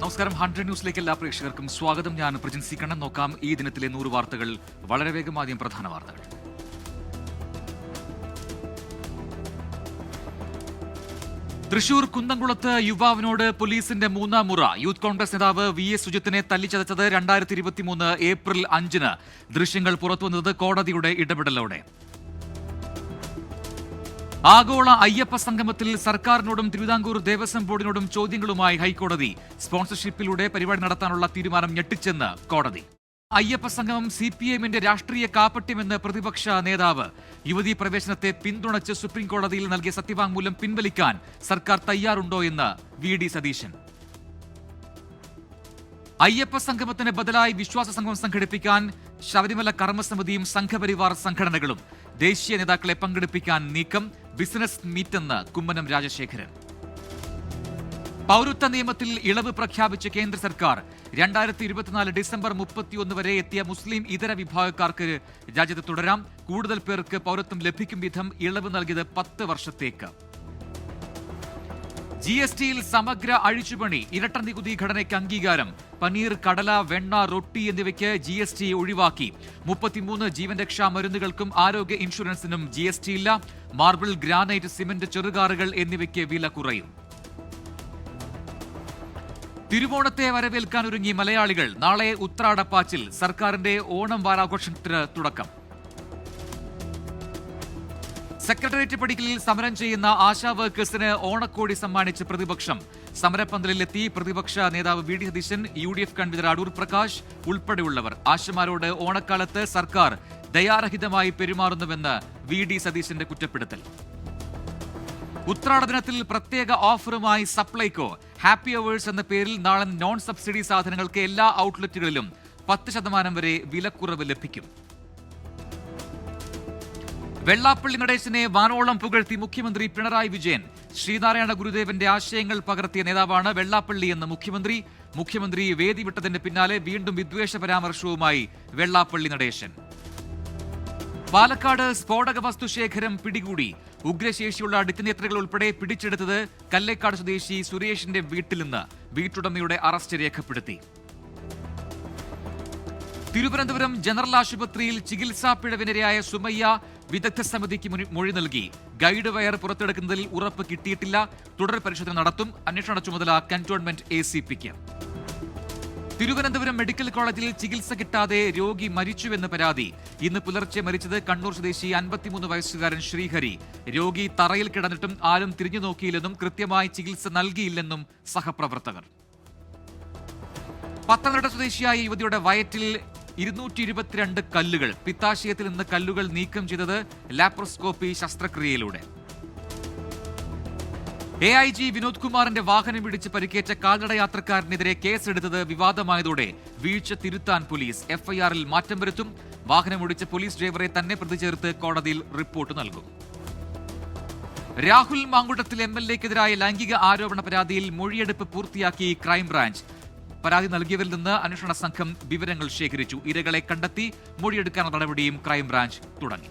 നമസ്കാരം. 100 ന്യൂസിലേക്ക് എല്ലാ പ്രേക്ഷകർക്കും സ്വാഗതം. ഞാൻ പ്രജിൻ സി കണ്ണൻ. നോക്കാം ഈ ദിനത്തിലെ 100 വാർത്തകൾ. വളരെ വേഗം ആദ്യം പ്രധാന വാർത്തകൾ. തൃശൂർ കുന്നംകുളത്ത് യുവാവിനോട് പോലീസിന്റെ മൂന്നാം മുറ. യൂത്ത് കോൺഗ്രസ് നേതാവ് VS സുജിത്തിനെ തല്ലിച്ചതച്ചത് 2023 ഏപ്രിൽ 5-ന്. ദൃശ്യങ്ങൾ പുറത്തുവന്നത് കോടതിയുടെ ഇടപെടലോടെ. ആഗോള അയ്യപ്പ സംഗമത്തിൽ സർക്കാരിനോടും തിരുവിതാംകൂർ ദേവസ്വം ബോർഡിനോടും ചോദ്യങ്ങളുമായി ഹൈക്കോടതി. സ്പോൺസർഷിപ്പിലൂടെ പരിപാടി നടത്താനുള്ള തീരുമാനം ഞെട്ടിച്ചെന്ന് കോടതി. അയ്യപ്പ സംഗമം CPM-ന്റെ രാഷ്ട്രീയ കാപട്യമെന്ന് പ്രതിപക്ഷ നേതാവ്. യുവതീ പ്രവേശനത്തെ പിന്തുണച്ച് സുപ്രീം കോടതിയിൽ നൽകിയ സത്യവാങ്മൂലം പിൻവലിക്കാൻ സർക്കാർ തയ്യാറുണ്ടോ എന്ന് VD സതീശൻ. അയ്യപ്പ സംഗമത്തിന് ബദലായി വിശ്വാസ സംഗമം സംഘടിപ്പിക്കാൻ ശബരിമല കർമ്മസമിതിയും സംഘപരിവാർ സംഘടനകളും. ദേശീയ നേതാക്കളെ പങ്കെടുപ്പിക്കാൻ നീക്കം. ബിസിനസ് മീറ്റെന്ന് കുമ്മനം രാജശേഖരൻ. പൗരത്വ നിയമത്തിൽ ഇളവ് പ്രഖ്യാപിച്ച കേന്ദ്ര സർക്കാർ. 2024 ഡിസംബർ 31 വരെ എത്തിയ മുസ്ലിം ഇതര വിഭാഗക്കാർക്ക് രാജ്യത്ത് തുടരാം. കൂടുതൽ പേർക്ക് പൗരത്വം ലഭിക്കും വിധം ഇളവ് നൽകിയത് 10 വർഷത്തേക്ക്. GST-യിൽ സമഗ്ര അഴിച്ചുപണി. ഇരട്ട നികുതി ഘടനയ്ക്ക് അംഗീകാരം. പനീർ, കടല, വെണ്ണ, റൊട്ടി എന്നിവയ്ക്ക് GST ഒഴിവാക്കി. 33 ജീവൻ രക്ഷാ മരുന്നുകൾക്കും ആരോഗ്യ ഇൻഷുറൻസിനും GST ഇല്ല. മാർബിൾ, ഗ്രാനൈറ്റ്, സിമന്റ്, ചെറുകാറുകൾ എന്നിവയ്ക്ക് വില കുറയും. തിരുവോണത്തെ വരവേൽക്കാൻ ഒരുങ്ങി മലയാളികൾ. നാളെ ഉത്രാടപ്പാച്ചിൽ. സർക്കാരിന്റെ ഓണം വാരാഘോഷത്തിന് തുടക്കം. സെക്രട്ടേറിയറ്റ് പടിക്കലിൽ സമരം ചെയ്യുന്ന ആശാ വർക്കേഴ്സിന് ഓണക്കോടി സമ്മാനിച്ച് പ്രതിപക്ഷം. സമരപ്പന്തലിലെത്തി പ്രതിപക്ഷ നേതാവ് VD Satheesan, UDF convener Adoor Prakash ഉൾപ്പെടെയുള്ളവർ. ആശമാരോട് ഓണക്കാലത്ത് സർക്കാർ ദയാരഹിതമായി പെരുമാറുന്നുവെന്ന് VD സതീശന്റെ കുറ്റപ്പെടുത്തൽ. ഉത്രാട ദിനത്തിൽ പ്രത്യേക ഓഫറുമായി സപ്ലൈകോ. ഹാപ്പി അവേഴ്സ് എന്ന പേരിൽ നാളെ നോൺ സബ്സിഡി സാധനങ്ങൾക്ക് എല്ലാ ഔട്ട്ലെറ്റുകളിലും 10% വരെ വിലക്കുറവ് ലഭിക്കും. വെള്ളാപ്പള്ളി നടേശനെ വാനോളം പുകഴ്ത്തി മുഖ്യമന്ത്രി പിണറായി വിജയൻ. ശ്രീനാരായണ ഗുരുദേവന്റെ ആശയങ്ങൾ പകർത്തിയ നേതാവാണ് വെള്ളാപ്പള്ളി എന്ന് മുഖ്യമന്ത്രി വേദി വിട്ടതിന് പിന്നാലെ വീണ്ടും വിദ്വേഷ പരാമർശവുമായി വെള്ളാപ്പള്ളി നടേശൻ. പാലക്കാട് സ്ഫോടക വസ്തു ശേഖരം പിടികൂടി. ഉഗ്രശേഷിയുള്ള ഡിറ്റനേറ്ററുകൾ ഉൾപ്പെടെ പിടിച്ചെടുത്തത് കല്ലേക്കാട് സ്വദേശി സുരേഷിന്റെ വീട്ടിൽ നിന്ന്. വീട്ടുടമയുടെ അറസ്റ്റ് രേഖപ്പെടുത്തി. തിരുവനന്തപുരം ജനറൽ ആശുപത്രിയിൽ ചികിത്സാ പിഴവിനിരയായ സുമയ്യ വിദഗ്ധ സമിതിക്ക് മൊഴി നൽകി. ഗൈഡ് വയർ പുറത്തെടുക്കുന്നതിൽ ഉറപ്പ് കിട്ടിയിട്ടില്ല. തുടർ പരിശോധന നടത്തും. അന്വേഷണ ചുമതല കന്റോൺമെന്റ് ACPക്ക്. തിരുവനന്തപുരം മെഡിക്കൽ കോളേജിൽ ചികിത്സ കിട്ടാതെ രോഗി മരിച്ചുവെന്ന് പരാതി. ഇന്ന് പുലർച്ചെ മരിച്ചത് കണ്ണൂർ സ്വദേശി 53 വയസ്സുകാരൻ ശ്രീഹരി. രോഗി തറയിൽ കിടന്നിട്ടും ആരും തിരിഞ്ഞു നോക്കിയില്ലെന്നും കൃത്യമായി ചികിത്സ നൽകിയില്ലെന്നും സഹപ്രവർത്തകർ. പത്തനംതിട്ട സ്വദേശിയായ യുവതിയുടെ വയറ്റിൽ 222 കല്ലുകൾ. പിത്താശയത്തിൽ നിന്ന് കല്ലുകൾ നീക്കം ചെയ്തത് ലാപ്രോസ്കോപ്പി ശസ്ത്രക്രിയയിലൂടെ. AIG വിനോദ് കുമാറിന്റെ വാഹനം ഇടിച്ച് പരിക്കേറ്റ കാൽനട യാത്രക്കാരനെതിരെ കേസെടുത്തത് വിവാദമായതോടെ വീഴ്ച തിരുത്താൻ പോലീസ്. FIR-ൽ മാറ്റം വരുത്തും. വാഹനം ഓടിച്ച പോലീസ് ഡ്രൈവറെ തന്നെ പ്രതി ചേർത്ത് കോടതിയിൽ റിപ്പോർട്ട് നൽകും. രാഹുൽ മാങ്കുട്ടത്തിൽ MLA-ക്കെതിരായ ലൈംഗിക ആരോപണ പരാതിയിൽ മൊഴിയെടുപ്പ് പൂർത്തിയാക്കി ക്രൈംബ്രാഞ്ച്. പരാതി നൽകിയവരിൽ നിന്ന് അന്വേഷണ സംഘം വിവരങ്ങൾ ശേഖരിച്ചു. ഇരകളെ കണ്ടെത്തി മൊഴിയെടുക്കാനുള്ള നടപടിയും ക്രൈംബ്രാഞ്ച് തുടങ്ങി.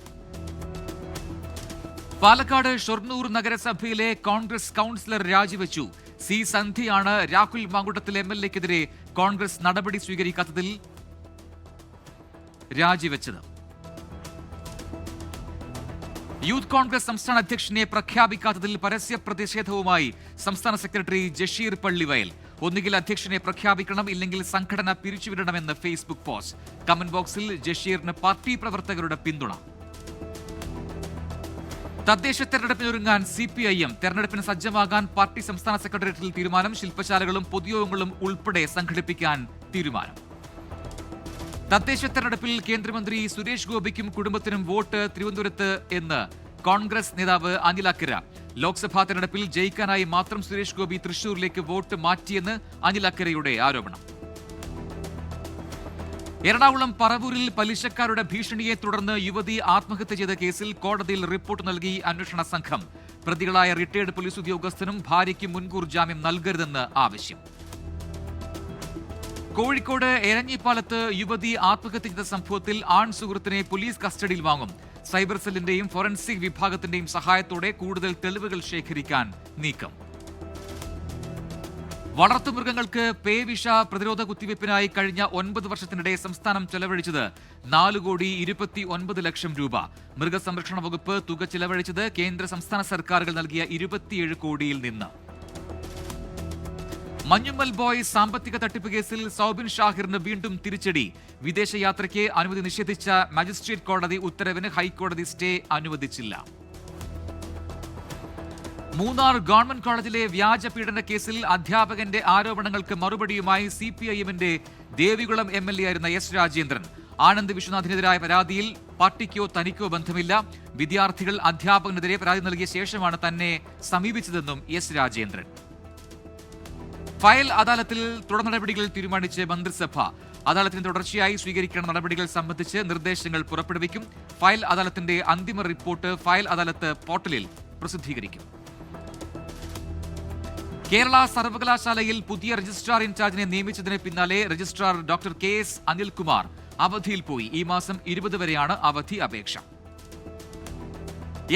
പാലക്കാട് ഷൊർണൂർ നഗരസഭയിലെ കോൺഗ്രസ് കൌൺസിലർ രാജിവെച്ചു. C. സന്ധ്യയാണ് രാഹുൽ മാങ്കുട്ടത്തിൽ MLA-ക്കെതിരെ കോൺഗ്രസ് നടപടി സ്വീകരിക്കാത്തതിൽ രാജിവെച്ചത്. യൂത്ത് കോൺഗ്രസ് സംസ്ഥാന അധ്യക്ഷനെ പ്രഖ്യാപിക്കാത്തതിൽ പരസ്യ പ്രതിഷേധവുമായി സംസ്ഥാന സെക്രട്ടറി ജഷീർ പള്ളിവയൽ. ഒന്നുകിൽ അധ്യക്ഷനെ പ്രഖ്യാപിക്കണം, ഇല്ലെങ്കിൽ സംഘടന പിരിച്ചുവിടണമെന്ന് ഫേസ്ബുക്ക് പോസ്റ്റ്. കമന്റ് ബോക്സിൽ ജഷീറിന് പാർട്ടി പ്രവർത്തകരുടെ പിന്തുണ. തദ്ദേശ തെരഞ്ഞെടുപ്പിനൊരുങ്ങാൻ CPIM. തെരഞ്ഞെടുപ്പിന് സജ്ജമാകാൻ പാർട്ടി സംസ്ഥാന സെക്രട്ടേറിയറ്റിൽ തീരുമാനം. ശില്പശാലകളും പൊതുയോഗങ്ങളും ഉൾപ്പെടെ സംഘടിപ്പിക്കാൻ തീരുമാനം. തദ്ദേശ തെരഞ്ഞെടുപ്പിൽ കേന്ദ്രമന്ത്രി സുരേഷ് ഗോപിക്കും കുടുംബത്തിനും വോട്ട് തിരുവനന്തപുരത്ത് എന്ന് കോൺഗ്രസ് നേതാവ് അനിൽ അക്കര. ലോക്സഭാ തെരഞ്ഞെടുപ്പിൽ ജയിക്കാനായി മാത്രം സുരേഷ് ഗോപി തൃശൂരിലേക്ക് വോട്ട് മാറ്റിയെന്ന് അനിൽ അക്കരയുടെ ആരോപണം. എറണാകുളം പറവൂരിൽ പലിശക്കാരുടെ ഭീഷണിയെ തുടർന്ന് യുവതി ആത്മഹത്യ ചെയ്ത കേസിൽ കോടതിയിൽ റിപ്പോർട്ട് നൽകി അന്വേഷണ സംഘം. പ്രതികളായ റിട്ടയർഡ് പോലീസ് ഉദ്യോഗസ്ഥനും ഭാര്യയ്ക്ക് മുൻകൂർ ജാമ്യം നൽകരുതെന്ന് ആവശ്യം. കോഴിക്കോട് എരഞ്ഞിപ്പാലത്ത് യുവതി ആത്മഹത്യ ചെയ്ത സംഭവത്തിൽ ആൺ സുഹൃത്തിനെ പോലീസ് കസ്റ്റഡിയിൽ വാങ്ങും. സൈബർ സെല്ലിന്റെയും ഫോറൻസിക് വിഭാഗത്തിന്റെയും സഹായത്തോടെ കൂടുതൽ തെളിവുകൾ ശേഖരിക്കാൻ നീക്കം. വളർത്തുമൃഗങ്ങൾക്ക് പേവിഷ പ്രതിരോധ കുത്തിവയ്പ്പിനായി കഴിഞ്ഞ 9 വർഷത്തിനിടെ സംസ്ഥാനം ചെലവഴിച്ചത് 4,29,00,000 രൂപ. മൃഗസംരക്ഷണ വകുപ്പ് തുക ചെലവഴിച്ചത് കേന്ദ്ര സംസ്ഥാന സർക്കാരുകൾ നൽകിയ 27 കോടിയിൽ നിന്ന്. മഞ്ഞുമ്മൽ ബോയ്സ് സാമ്പത്തിക തട്ടിപ്പ് കേസിൽ സൗബിൻ ഷാഹിറിന് വീണ്ടും തിരിച്ചടി. വിദേശയാത്രയ്ക്ക് അനുമതി നിഷേധിച്ച മജിസ്ട്രേറ്റ് കോടതി ഉത്തരവിന് ഹൈക്കോടതി സ്റ്റേ അനുവദിച്ചില്ല. മൂന്നാർ ഗവൺമെന്റ് കോളേജിലെ വ്യാജ പീഡന കേസിൽ അധ്യാപകന്റെ ആരോപണങ്ങൾക്ക് മറുപടിയുമായി CPIMന്റെ ദേവികുളം MLA ആയിരുന്ന എസ് രാജേന്ദ്രൻ. ആനന്ദ് വിശ്വനാഥിനെതിരായ പരാതിയിൽ പാർട്ടിക്കോ തനിക്കോ ബന്ധമില്ല. വിദ്യാർത്ഥികൾ അധ്യാപകനെതിരെ പരാതി നൽകിയ ശേഷമാണ് തന്നെ സമീപിച്ചതെന്നും എസ് രാജേന്ദ്രൻ. ഫയൽ അദാലത്തിൽ തുടർ നടപടികൾ തീരുമാനിച്ച് മന്ത്രിസഭ. അദാലത്തിന് തുടർച്ചയായി സ്വീകരിക്കേണ്ട നടപടികൾ സംബന്ധിച്ച് നിർദ്ദേശങ്ങൾ പുറപ്പെടുവിക്കും. ഫയൽ അദാലത്തിന്റെ അന്തിമ റിപ്പോർട്ട് ഫയൽ അദാലത്ത് പോർട്ടലിൽ പ്രസിദ്ധീകരിക്കും. കേരള സർവകലാശാലയിൽ പുതിയ രജിസ്ട്രാർ ഇൻചാർജിനെ നിയമിച്ചതിന് പിന്നാലെ രജിസ്ട്രാർ ഡോക്ടർ KS അനിൽകുമാർ അവധിയിൽ പോയി. ഈ മാസം 20 വരെയാണ് അവധി അപേക്ഷ.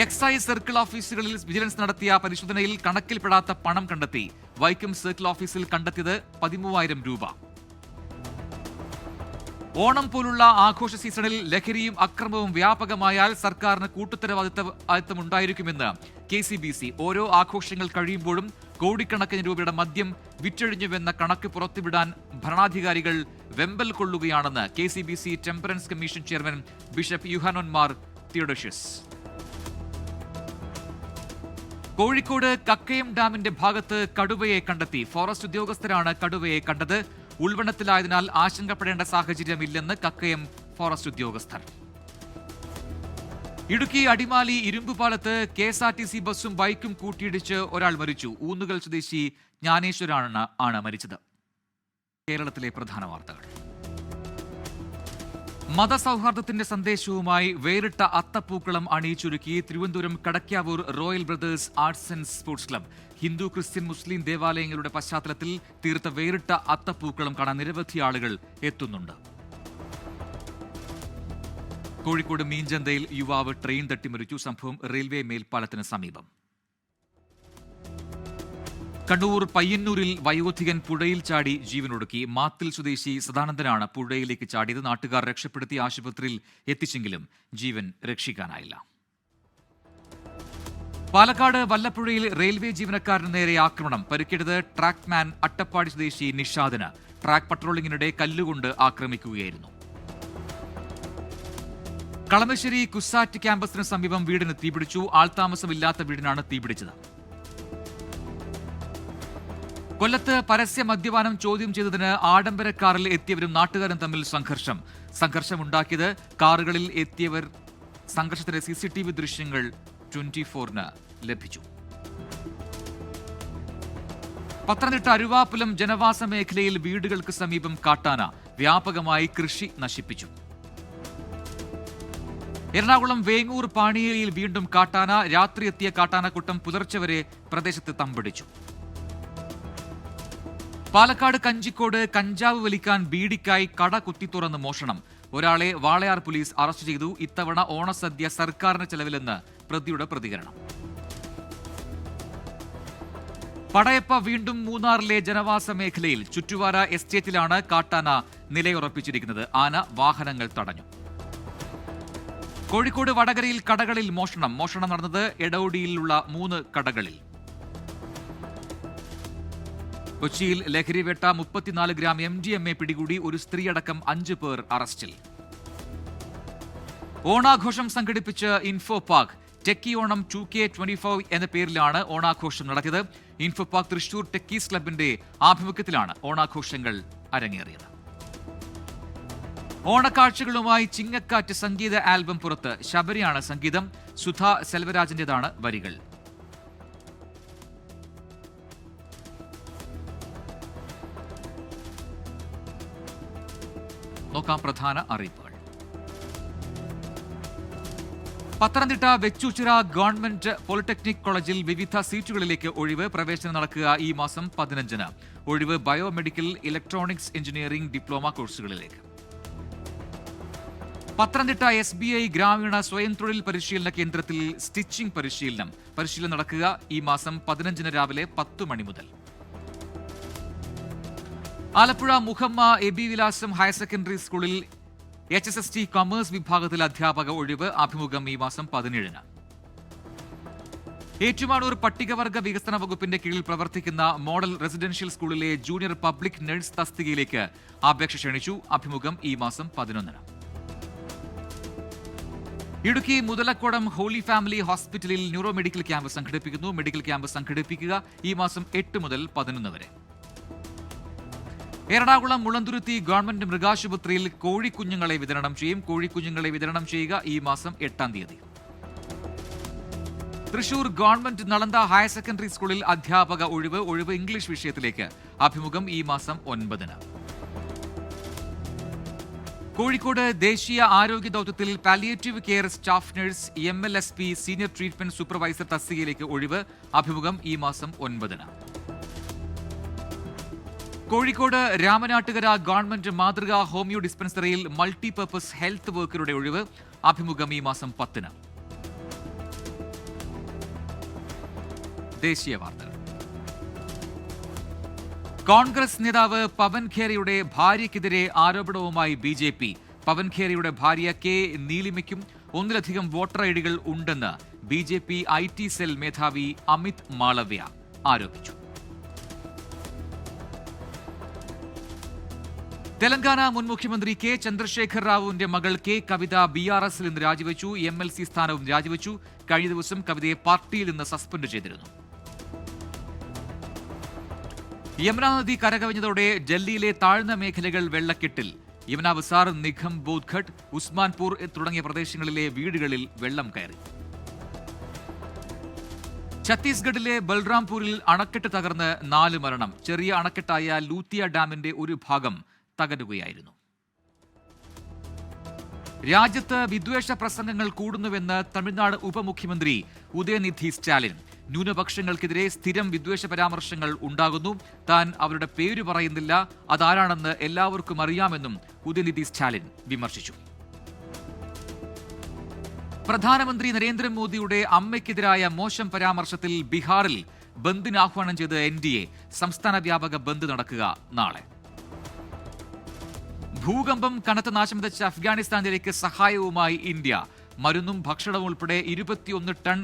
എക്സൈസ് സർക്കിൾ ഓഫീസുകളിൽ വിജിലൻസ് നടത്തിയ പരിശോധനയിൽ കണക്കിൽപ്പെടാത്ത പണം കണ്ടെത്തി. വൈക്കം സർക്കിൾ ഓഫീസിൽ കണ്ടെത്തിയത് 13,000 രൂപ. ഓണം പോലുള്ള ആഘോഷ സീസണിൽ ലഹരിയും അക്രമവും വ്യാപകമായാൽ സർക്കാരിന് കൂട്ടുത്തരവാദിത്തം ഉണ്ടായിരിക്കുമെന്ന് KCBC. ഓരോ ആഘോഷങ്ങൾ കഴിയുമ്പോഴും കോടിക്കണക്കിന് രൂപയുടെ മദ്യം വിറ്റഴിഞ്ഞുവെന്ന കണക്ക് പുറത്തുവിടാൻ ഭരണാധികാരികൾ വെമ്പൽ കൊള്ളുകയാണെന്ന് KCBC temperance commission chairman bishop Yuhanon Mar Theodosius. Kozhikode Kakkayam ഡാമിന്റെ ഭാഗത്ത് കടുവയെ കണ്ടെത്തി. ഫോറസ്റ്റ് ഉദ്യോഗസ്ഥരാണ് കടുവയെ കണ്ടത്. ഉൾവനത്തിലായതിനാൽ ആശങ്കപ്പെടേണ്ട സാഹചര്യമില്ലെന്ന് കക്കയം ഫോറസ്റ്റ് ഉദ്യോഗസ്ഥർ. ഇടുക്കി അടിമാലി ഇരുമ്പുപാലത്ത് KSRTC ബസ്സും ബൈക്കും കൂട്ടിയിടിച്ച് ഒരാൾ മരിച്ചു. ഊന്നുകൽ സ്വദേശി ജ്ഞാനേശ്വരാണ് മരിച്ചത്. കേരളത്തിലെ പ്രധാന വാർത്തകൾ. മതസൗഹാർദ്ദത്തിന്റെ സന്ദേശവുമായി വേറിട്ട അത്തപ്പൂക്കളം അണിയിച്ചൊരുക്കി Thiruvananthapuram Kadakkavoor royal brothers arts and sports club. Hindu, Christian, Muslim ദേവാലയങ്ങളുടെ പശ്ചാത്തലത്തിൽ തീർത്ത വേറിട്ട അത്തപ്പൂക്കളം കാണാൻ നിരവധി ആളുകൾ എത്തുന്നുണ്ട്. കോഴിക്കോട് മീൻചന്തയിൽ യുവാവ് ട്രെയിൻ തട്ടി മരിച്ചു. സംഭവം റെയിൽവേ മേൽപ്പാലത്തിന് സമീപം. കണ്ണൂർ പയ്യന്നൂരിൽ വയോധികൻ പുഴയിൽ ചാടി ജീവനൊടുക്കി. മാത്തിൽ സ്വദേശി സദാനന്ദനാണ് പുഴയിലേക്ക് ചാടിയത്. നാട്ടുകാർ രക്ഷപ്പെടുത്തി ആശുപത്രിയിൽ എത്തിച്ചെങ്കിലും ജീവൻ രക്ഷിക്കാനായില്ല. പാലക്കാട് വല്ലപ്പുഴയിൽ റെയിൽവേ ജീവനക്കാരന് നേരെ ആക്രമണം. പരിക്കേറ്റത് ട്രാക്ക്മാൻ അട്ടപ്പാടി സ്വദേശി നിഷാദിന്. ട്രാക്ക് പട്രോളിംഗിനിടെ കല്ലുകൊണ്ട് ആക്രമിക്കുകയായിരുന്നു. കളമശ്ശേരി കുസാറ്റ് ക്യാമ്പസിന് സമീപം വീടിന് തീപിടിച്ചു. ആൾതാമസമില്ലാത്ത വീടിനാണ് തീപിടിച്ചത്. കൊല്ലത്ത് പരസ്യ മദ്യപാനം ചോദ്യം ചെയ്തതിന് ആഡംബര കാറിൽ എത്തിയവരും നാട്ടുകാരും തമ്മിൽ സംഘർഷമുണ്ടാക്കിയത് കാറുകളിൽ എത്തിയവർ. സംഘർഷത്തിലെ CCTV ദൃശ്യങ്ങൾ 24-ന് ലഭിച്ചു. പത്തനംതിട്ട അരുവാപ്പുലം ജനവാസ മേഖലയിൽ വീടുകൾക്ക് സമീപം കാട്ടാന. വ്യാപകമായി കൃഷി നശിപ്പിച്ചു. എറണാകുളം വേങ്ങൂർ പാണിയേരിയിൽ വീണ്ടും കാട്ടാന. രാത്രി എത്തിയ കാട്ടാനക്കൂട്ടം പുലർച്ചെ വരെ പ്രദേശത്ത് തമ്പടിച്ചു. പാലക്കാട് കഞ്ചിക്കോട് കഞ്ചാവ് വലിക്കാൻ ബീഡിക്കായി കട കുത്തിത്തുറന്ന് മോഷണം. ഒരാളെ വാളയാർ പോലീസ് അറസ്റ്റ് ചെയ്തു. ഇത്തവണ ഓണസദ്യ സർക്കാരിന് ചെലവിലെന്ന് പ്രതിയുടെ പ്രതികരണം. പടയപ്പ വീണ്ടും മൂന്നാറിലെ ജനവാസ മേഖലയിൽ. ചുറ്റുവാര എസ്റ്റേറ്റിലാണ് കാട്ടാന നിലയുറപ്പിച്ചിരിക്കുന്നത്. ആന വാഹനങ്ങൾ തടഞ്ഞു. കോഴിക്കോട് വടകരയിൽ കടകളിൽ മോഷണം നടന്നത് എടോടിയിലുള്ള 3 കടകളിൽ. കൊച്ചിയിൽ ലഹരിവേട്ട 34 ഗ്രാം MDMA പിടികൂടി. ഒരു സ്ത്രീയടക്കം 5 പേർ അറസ്റ്റിൽ. ഓണാഘോഷം സംഘടിപ്പിച്ച് info park. Techie Onam 2K25 എന്ന പേരിലാണ് ഓണാഘോഷം നടത്തിയത്. ഇൻഫോ പാർക്ക് തൃശൂർ ടെക്കീസ് ക്ലബിന്റെ ആഭിമുഖ്യത്തിലാണ് ഓണാഘോഷങ്ങൾ അരങ്ങേറിയത്. ഓണക്കാഴ്ചകളുമായി ചിങ്ങക്കാറ്റ് സംഗീത ആൽബം പുറത്ത്. ശബരിയാണ് സംഗീതം. സുധ സെൽവരാജിന്റേതാണ് വരികൾ. നോക്കാം പ്രധാന അറിയിപ്പുകൾ. പത്തനംതിട്ട വെച്ചൂച്ചിറ ഗവൺമെന്റ് പോളിടെക്നിക് കോളേജിൽ വിവിധ സീറ്റുകളിലേക്ക് ഒഴിവ്. പ്രവേശനം നടക്കുക ഈ മാസം 15-ന്. ഒഴിവ് ബയോമെഡിക്കൽ, ഇലക്ട്രോണിക്സ് എഞ്ചിനീയറിംഗ് ഡിപ്ലോമ കോഴ്സുകളിലേക്ക്. പത്തനംതിട്ട SBI ഗ്രാമീണ സ്വയം തൊഴിൽ പരിശീലന കേന്ദ്രത്തിൽ സ്റ്റിച്ചിംഗ് പരിശീലനം നടക്കുക ഈ മാസം 15-ന് രാവിലെ 10 മണി മുതൽ. ആലപ്പുഴ മുഹമ്മ എബി വിലാസം ഹയർ സെക്കൻഡറി സ്കൂളിൽ HSST കൊമേഴ്സ് വിഭാഗത്തിൽ അധ്യാപക ഒഴിവ്. അഭിമുഖം ഈ മാസം 17-ന്. ഏറ്റുമാനൂർ പട്ടികവർഗ വികസന വകുപ്പിന്റെ കീഴിൽ പ്രവർത്തിക്കുന്ന മോഡൽ റെസിഡൻഷ്യൽ സ്കൂളിലെ ജൂനിയർ പബ്ലിക് നഴ്സ് തസ്തികയിലേക്ക് അപേക്ഷ ക്ഷണിച്ചു. അഭിമുഖം ഈ മാസം 11-ന്. ഇടുക്കി മുതലക്കോടം ഹോളി ഫാമിലി ഹോസ്പിറ്റലിൽ ന്യൂറോ മെഡിക്കൽ ക്യാമ്പ് സംഘടിപ്പിക്കുന്നു. മെഡിക്കൽ ക്യാമ്പ് സംഘടിപ്പിക്കുക ഈ മാസം 8 മുതൽ 11 വരെ. എറണാകുളം മുളന്തുരുത്തി ഗവൺമെന്റ് മൃഗാശുപത്രിയിൽ കോഴിക്കുഞ്ഞുങ്ങളെ വിതരണം ചെയ്യും. കോഴിക്കുഞ്ഞുങ്ങളെ വിതരണം ചെയ്യുക ഈ മാസം 8-ാം തീയതി. Thrissur government Nalanda higher secondary സ്കൂളിൽ അധ്യാപക ഒഴിവ് ഇംഗ്ലീഷ് വിഷയത്തിലേക്ക്. അഭിമുഖം ഈ മാസം 9-ന്. കോഴിക്കോട് ദേശീയ ആരോഗ്യ ദൗത്യത്തിൽ palliative care staff nurse MLSP senior treatment supervisor തസ്തികയിലേക്ക് ഒഴിവ്. അഭിമുഖം ഈ മാസം 9-ന്. കോഴിക്കോട് രാമനാട്ടുകര ഗവൺമെന്റ് മാതൃകാ ഹോമിയോ ഡിസ്പെൻസറിയിൽ മൾട്ടിപർപ്പസ് ഹെൽത്ത് വർക്കറുടെ ഒഴിവ്. അഭിമുഖം ഈ മാസം 10-ന്. ദേശീയ വാർത്തകൾ. കോൺഗ്രസ് നേതാവ് പവൻ ഖേരയുടെ ഭാര്യയ്ക്കെതിരെ ആരോപണവുമായി BJP. പവൻ ഖേരയുടെ ഭാര്യ K നീലിമയ്ക്കും ഒന്നിലധികം വോട്ടർ ഐഡികൾ ഉണ്ടെന്ന് BJP IT സെൽ മേധാവി അമിത് മാളവ്യ ആരോപിച്ചു. തെലങ്കാന മുൻ മുഖ്യമന്ത്രി K ചന്ദ്രശേഖർ റാവുവിന്റെ മകൾ K കവിത BRSൽ നിന്ന് രാജിവെച്ചു. MLC സ്ഥാനവും രാജിവെച്ചു. കഴിഞ്ഞ ദിവസം കവിതയെ പാർട്ടിയിൽ നിന്ന് സസ്പെൻഡ് ചെയ്തിരുന്നു. യമുന നദി കരകവിഞ്ഞതോടെ ഡൽഹിയിലെ താഴ്ന്ന മേഖലകൾ വെള്ളക്കെട്ടിൽ. യമുന ബസാർ, നിഗം ബോധ്ഘട്ട്, ഉസ്മാൻപൂർ തുടങ്ങിയ പ്രദേശങ്ങളിലെ വീടുകളിൽ വെള്ളം കയറി. ഛത്തീസ്ഗഡിലെ ബൽറാംപൂരിൽ അണക്കെട്ട് തകർന്ന് 4 മരണം. ചെറിയ അണക്കെട്ടായ ലൂത്തിയ ഡാമിന്റെ ഒരു ഭാഗം തകരുകയായിരുന്നു. രാജ്യത്ത് വിദ്വേഷ പ്രസംഗങ്ങൾ കൂടുന്നുവെന്ന് തമിഴ്നാട് ഉപമുഖ്യമന്ത്രി ഉദയനിധി സ്റ്റാലിൻ. ന്യൂനപക്ഷങ്ങൾക്കെതിരെ സ്ഥിരം വിദ്വേഷ പരാമർശങ്ങൾ ഉണ്ടാകുന്നു. താൻ അവരുടെ പേര് പറയുന്നില്ല, അതാരാണെന്ന് എല്ലാവർക്കും അറിയാമെന്നും ഉദയനിധി സ്റ്റാലിൻ വിമർശിച്ചു. പ്രധാനമന്ത്രി നരേന്ദ്രമോദിയുടെ അമ്മയ്ക്കെതിരായ മോശം പരാമർശത്തിൽ ബീഹാറിൽ ബന്ദിന് ആഹ്വാനം ചെയ്ത് NDA. സംസ്ഥാന വ്യാപക ബന്ദ് നടക്കുക നാളെ. ഭൂകമ്പം കനത്ത നാശം വിതച്ച അഫ്ഗാനിസ്ഥാനിലേക്ക് സഹായവുമായി ഇന്ത്യ. മരുന്നും ഭക്ഷണവും ഉൾപ്പെടെ 21 ടൺ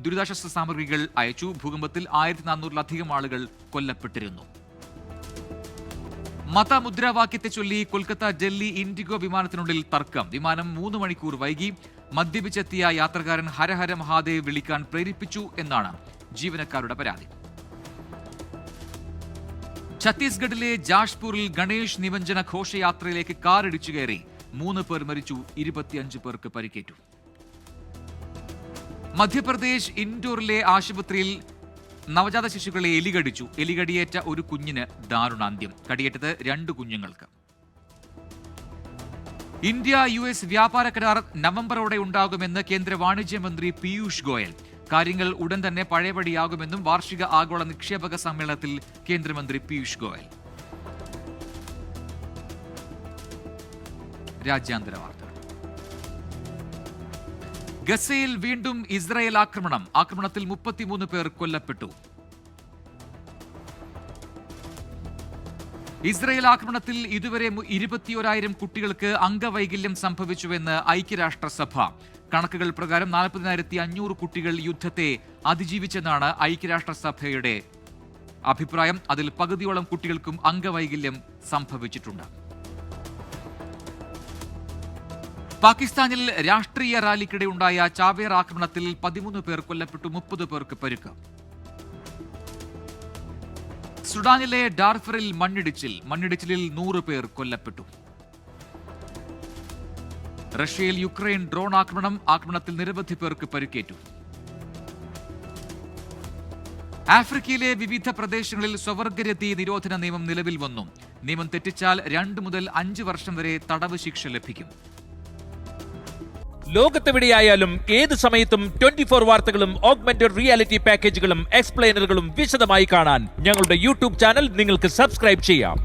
ദുരിതാശ്വാസ സാമഗ്രികൾ അയച്ചു. ഭൂകമ്പത്തിൽ 1400-ലധികം ആളുകൾ കൊല്ലപ്പെട്ടിരുന്നു. മതമുദ്രാവാക്യത്തെ ചൊല്ലി കൊൽക്കത്ത ഡൽഹി ഇൻഡിഗോ വിമാനത്തിനുള്ളിൽ തർക്കം. വിമാനം 3 മണിക്കൂർ വൈകി. മദ്യപിച്ചെത്തിയ യാത്രക്കാരൻ ഹരഹര മഹാദേവ് വിളിക്കാൻ പ്രേരിപ്പിച്ചു എന്നാണ് ജീവനക്കാരുടെ പരാതി. ഛത്തീസ്ഗഡിലെ ജാഷ്പൂരിൽ ഗണേഷ് നിമഞ്ജന ഘോഷയാത്രയിലേക്ക് കാർ ഇടിച്ചു കയറി. 3 പേർ മരിച്ചു, 25 പേർക്ക് പരിക്കേറ്റു. മധ്യപ്രദേശ് ഇൻഡോറിലെ ആശുപത്രിയിൽ നവജാത ശിശുക്കളെ എലികടിച്ചു. എലികടിയേറ്റ ഒരു കുഞ്ഞിന് ദാരുണാന്ത്യം. കടിയേറ്റത് 2 കുഞ്ഞുങ്ങൾക്ക്. ഇന്ത്യ US വ്യാപാര കരാർ നവംബറോടെ ഉണ്ടാകുമെന്ന് കേന്ദ്ര വാണിജ്യമന്ത്രി പീയൂഷ് ഗോയൽ. കാര്യങ്ങൾ ഉടൻ തന്നെ പഴയപടിയാകുമെന്നും വാർഷിക ആഗോള നിക്ഷേപക സമ്മേളനത്തിൽ കേന്ദ്രമന്ത്രി പീയൂഷ് ഗോയൽ. രാജ്യാന്തര വാർത്തകൾ. ഗസയിൽ വീണ്ടും ഇസ്രായേൽ ആക്രമണം. ആക്രമണത്തിൽ 33 പേർ കൊല്ലപ്പെട്ടു. ഇസ്രായേൽ ആക്രമണത്തിൽ ഇതുവരെ 21,000 കുട്ടികൾക്ക് അംഗവൈകല്യം സംഭവിച്ചുവെന്ന് ഐക്യരാഷ്ട്രസഭ. കണക്കുകൾ പ്രകാരം 40,500 കുട്ടികൾ യുദ്ധത്തെ അതിജീവിച്ചെന്നാണ് ഐക്യരാഷ്ട്രസഭയുടെ അഭിപ്രായം. അതിൽ പകുതിയോളം കുട്ടികൾക്കും അംഗവൈകല്യം സംഭവിച്ചിട്ടുണ്ട്. പാകിസ്ഥാനിൽ രാഷ്ട്രീയ റാലിക്കിടെ ഉണ്ടായ ചാവേർ ആക്രമണത്തിൽ 13 പേർ കൊല്ലപ്പെട്ടു, 30 പേർക്ക് പരിക്ക്. സുഡാനിലെ ഡാർഫറിൽ മണ്ണിടിച്ചിലിൽ 100 പേർ കൊല്ലപ്പെട്ടു. റഷ്യയിൽ യുക്രൈൻ ഡ്രോൺ ആക്രമണത്തിൽ നിരവധി പേർക്ക് പരിക്കേറ്റു. ആഫ്രിക്കയിലെ വിവിധ പ്രദേശങ്ങളിൽ സ്വവർഗരതി നിരോധന നിയമം നിലവിൽ വന്നു. നിയമം തെറ്റിച്ചാൽ 2 മുതൽ 5 വർഷം വരെ തടവ് ശിക്ഷ ലഭിക്കും. ലോകത്തെവിടെയായാലും ഏത് സമയത്തും 24 വാർത്തകളും ഓഗ്മെന്റഡ് റിയാലിറ്റി പാക്കേജുകളും എക്സ്പ്ലെയിനറുകളും വിശദമായി കാണാൻ ഞങ്ങളുടെ YouTube ചാനൽ നിങ്ങൾക്ക് സബ്സ്ക്രൈബ് ചെയ്യാം.